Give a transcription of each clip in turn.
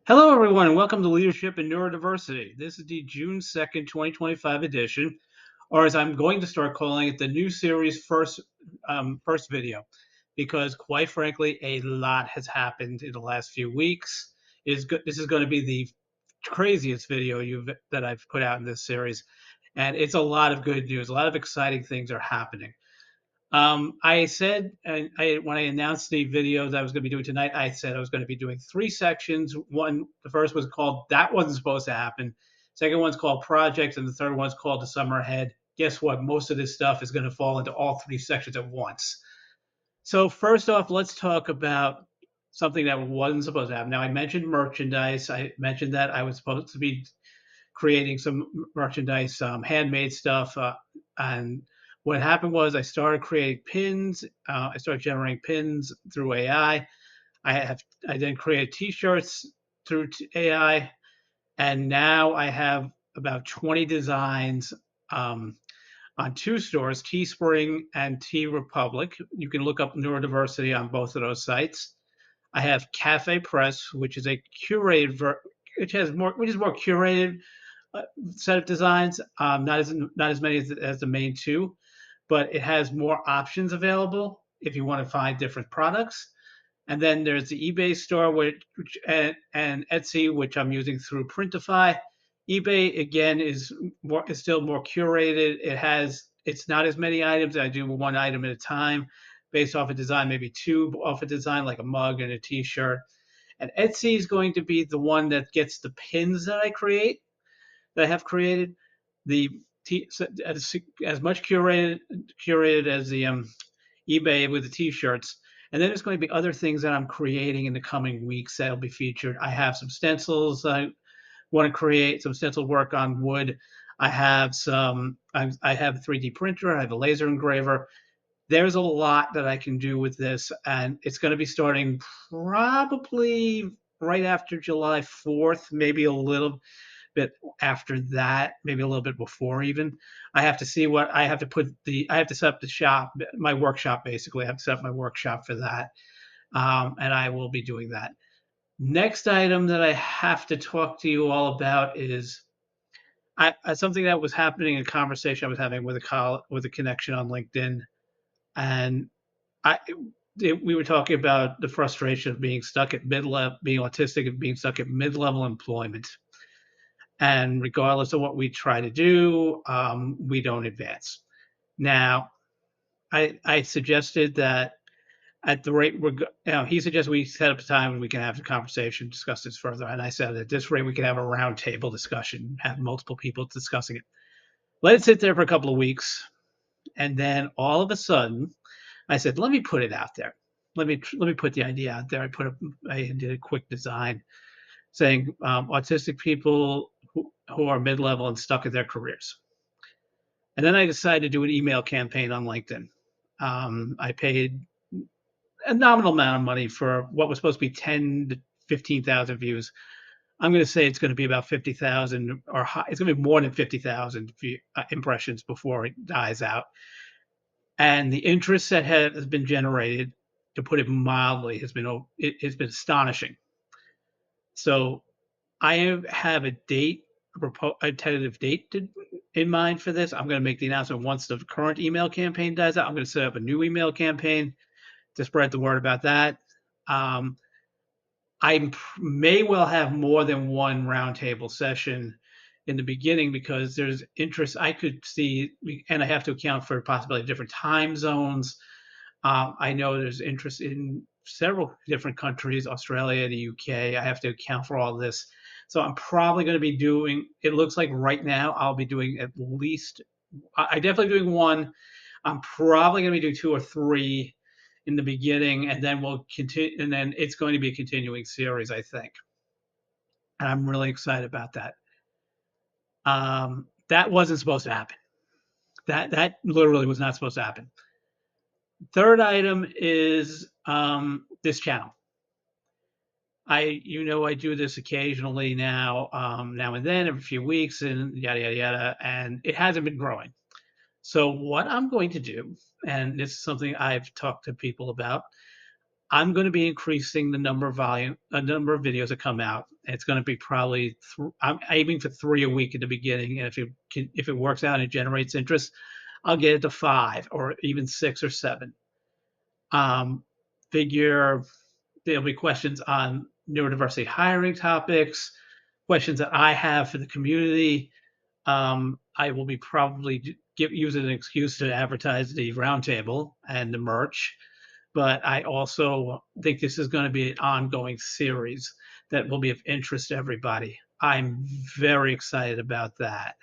Hello, everyone, and welcome to Leadership and Neurodiversity. This is the June 2nd, 2025 edition, or as I'm going to start calling it, the new series first video, because quite frankly, a lot has happened in the last few weeks. This is going to be the craziest video that I've put out in this series, and it's a lot of good news. A lot of exciting things are happening. I said, when I announced the video that I was going to be doing tonight, I said I was going to be doing three sections. The first was called "That Wasn't Supposed to Happen." Second one's called "Projects," and the third one's called "The Summer Ahead." Guess what? Most of this stuff is going to fall into all three sections at once. So first off, let's talk about something that wasn't supposed to happen. Now, I mentioned merchandise. I mentioned that I was supposed to be creating some merchandise, handmade stuff. And what happened was I started creating pins. I started generating pins through AI. I then created T-shirts through AI, and now I have about 20 designs on two stores, TeeSpring and TeeRepublic. You can look up neurodiversity on both of those sites. I have Cafe Press, which is a curated, which is more curated set of designs. Not as many as the main two, but it has more options available if you want to find different products. And then there's the eBay store, and Etsy, which I'm using through Printify. eBay again is still more curated. It's not as many items. I do one item at a time, based off a design, maybe two off a design, like a mug and a T-shirt. And Etsy is going to be the one that gets the pins that I have created. The as much curated as the eBay with the T-shirts. And then there's going to be other things that I'm creating in the coming weeks that'll be featured. I have some stencils I want to create, some stencil work on wood. I have I have a 3D printer. I have a laser engraver. There's a lot that I can do with this, and it's going to be starting probably right after July 4th, maybe a little bit after that, maybe a little bit before even. I have to see what I have to I have to set up my workshop basically. I have to set up my workshop for that. And I will be doing that. Next item that I have to talk to you all about is something that was happening, a conversation I was having with a connection on LinkedIn. And I, we were talking about the frustration of being stuck at mid-level, being autistic and being stuck at mid-level employment. And regardless of what we try to do, we don't advance. Now, I suggested that at the rate he suggested we set up a time when we can have a conversation, discuss this further. And I said at this rate, we can have a roundtable discussion, have multiple people discussing it. Let it sit there for a couple of weeks. And then all of a sudden, I said, let me put it out there. Let me put the idea out there. I did a quick design saying autistic people who are mid-level and stuck in their careers. And then I decided to do an email campaign on LinkedIn. I paid a nominal amount of money for what was supposed to be 10 to 15,000 views. I'm going to say it's going to be about 50,000 or high. It's going to be more than 50,000 impressions before it dies out. And the interest that has been generated, to put it mildly, has been astonishing. So I have a tentative date in mind for this. I'm going to make the announcement once the current email campaign dies out. I'm going to set up a new email campaign to spread the word about that. I may well have more than one roundtable session in the beginning because there's interest I could see, and I have to account for possibly different time zones. I know there's interest in several different countries, Australia, the UK. I have to account for all this. So I'm probably going to be doing, it looks like right now I'll be doing at least, I definitely doing one. I'm probably going to be doing two or three in the beginning, and then we'll continue, and then it's going to be a continuing series, I think. And I'm really excited about that. That wasn't supposed to happen. That literally was not supposed to happen. Third item is this channel. I do this occasionally now and then, every few weeks, and yada yada yada, and it hasn't been growing. So what I'm going to do, and this is something I've talked to people about, I'm going to be increasing the number of videos that come out. It's going to be probably I'm aiming for 3 a week at the beginning, and if it works out and it generates interest, I'll get it to 5 or even 6 or 7. Figure there'll be questions on neurodiversity hiring topics, questions that I have for the community. I will be probably using an excuse to advertise the roundtable and the merch, but I also think this is going to be an ongoing series that will be of interest to everybody. I'm very excited about that.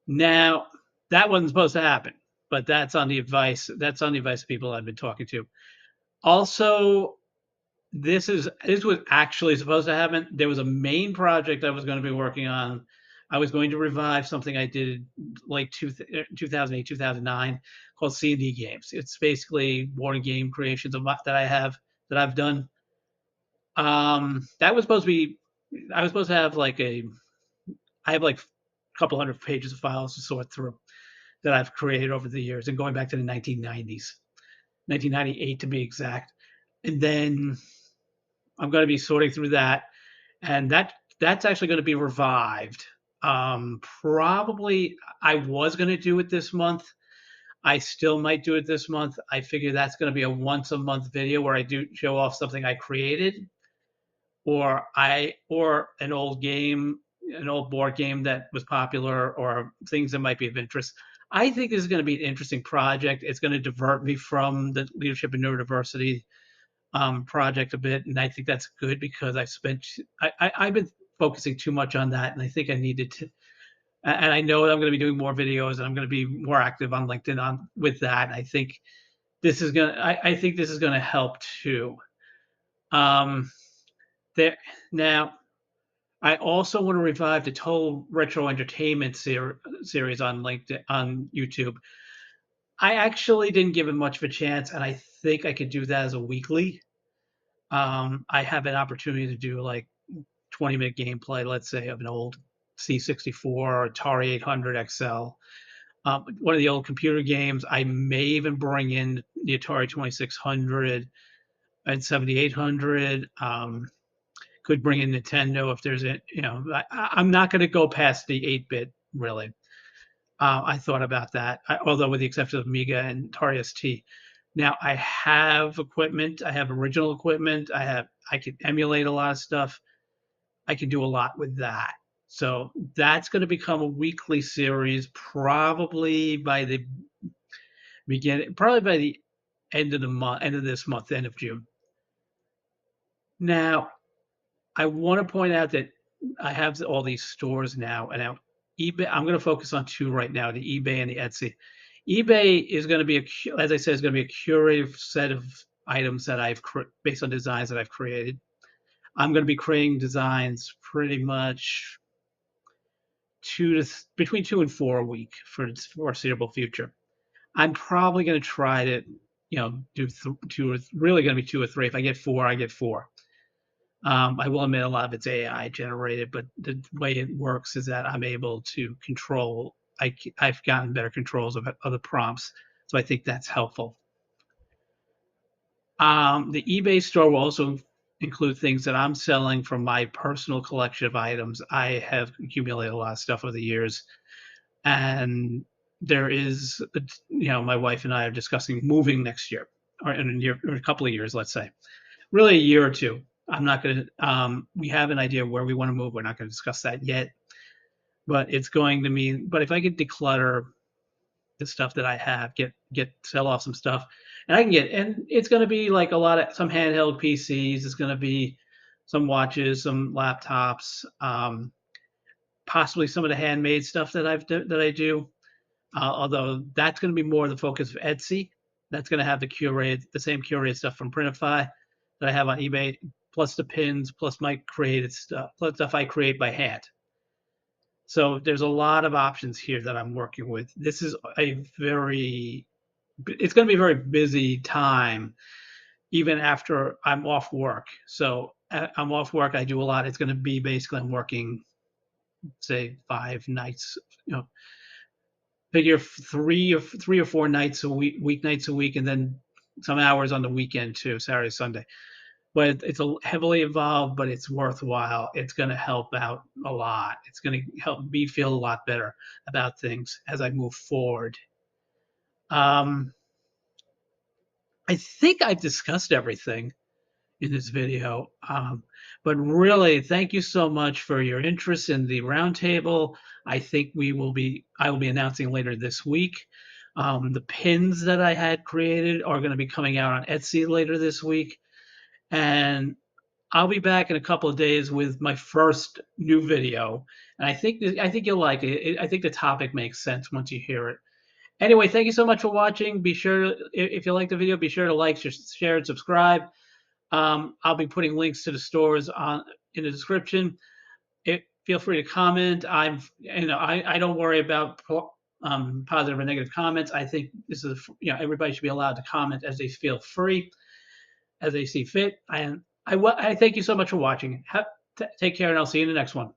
Now, that wasn't supposed to happen, but that's on the advice. That's on the advice of people I've been talking to. Also, this was actually supposed to happen. There was a main project I was going to be working on. I was going to revive something I did like 2008, 2009 called C&D games. It's basically board game creations that I've done. That was supposed to be. I was supposed to have I have like a couple hundred pages of files to sort through that I've created over the years and going back to the 1990s, 1998 to be exact. And then I'm going to be sorting through that, and that's actually going to be revived. Probably I was going to do it this month. I still might do it this month. I figure that's going to be a once a month video where I do show off something I created, or an old game, an old board game that was popular, or things that might be of interest. I think this is going to be an interesting project. It's going to divert me from the leadership and neurodiversity project a bit, and I think that's good because I've been focusing too much on that, and I think I needed to. And I know I'm going to be doing more videos, and I'm going to be more active on LinkedIn with that. And I think I think this is going to help too. Um, there now, I also want to revive the Total Retro Entertainment series on LinkedIn on YouTube. I actually didn't give it much of a chance, and I think I could do that as a weekly. I have an opportunity to do like 20-minute gameplay, let's say, of an old C64 or Atari 800 XL. One of the old computer games. I may even bring in the Atari 2600 and 7800. Could bring in Nintendo if there's I'm not going to go past the 8-bit really. I thought about that, although with the exception of Amiga and Atari ST. Now I have equipment. I have original equipment. I can emulate a lot of stuff. I can do a lot with that. So that's going to become a weekly series, probably by the end of the month, end of this month, end of June. Now, I want to point out that I have all these stores now, and now eBay. I'm going to focus on 2 right now: the eBay and the Etsy. eBay is going to be as I said, is going to be a curated set of items that based on designs that I've created. I'm going to be creating designs pretty much between 2 and 4 a week for the foreseeable future. I'm probably going to try to, do 2 or really going to be 2 or 3. If I get 4, I get 4. I will admit a lot of it's AI generated, but the way it works is that I'm able to control. I've gotten better controls of the prompts, so I think that's helpful. The eBay store will also include things that I'm selling from my personal collection of items. I have accumulated a lot of stuff over the years, and there is, my wife and I are discussing moving next year, or in a year, or a couple of years, let's say, really a year or 2. I'm not going to. We have an idea of where we want to move. We're not going to discuss that yet, but it's going to mean. But if I could declutter the stuff that I have, sell off some stuff, and it's going to be like some handheld PCs. It's going to be some watches, some laptops, possibly some of the handmade stuff that I do. Although that's going to be more the focus of Etsy. That's going to have the same curated stuff from Printify that I have on eBay, plus the pins, plus my created stuff, plus stuff I create by hand. So there's a lot of options here that I'm working with. This is it's going to be a very busy time, even after I'm off work. So I'm off work. I do a lot. It's going to be basically I'm working, say 5 nights, figure 3 or 4 nights a week, weeknights a week, and then some hours on the weekend too, Saturday, Sunday. But it's a heavily involved, but it's worthwhile. It's going to help out a lot. It's going to help me feel a lot better about things as I move forward. I think I've discussed everything in this video. But really, thank you so much for your interest in the roundtable. I will be announcing later this week. The pins that I had created are going to be coming out on Etsy later this week. And I'll be back in a couple of days with my first new video. And I think you'll like it. I think the topic makes sense once you hear it. Anyway, thank you so much for watching. Be sure, if you like the video, be sure to like, share, and subscribe. I'll be putting links to the stores in the description. Feel free to comment. I don't worry about positive or negative comments. I think this is, everybody should be allowed to comment as they feel free, as they see fit. And I thank you so much for watching. Take care, and I'll see you in the next one.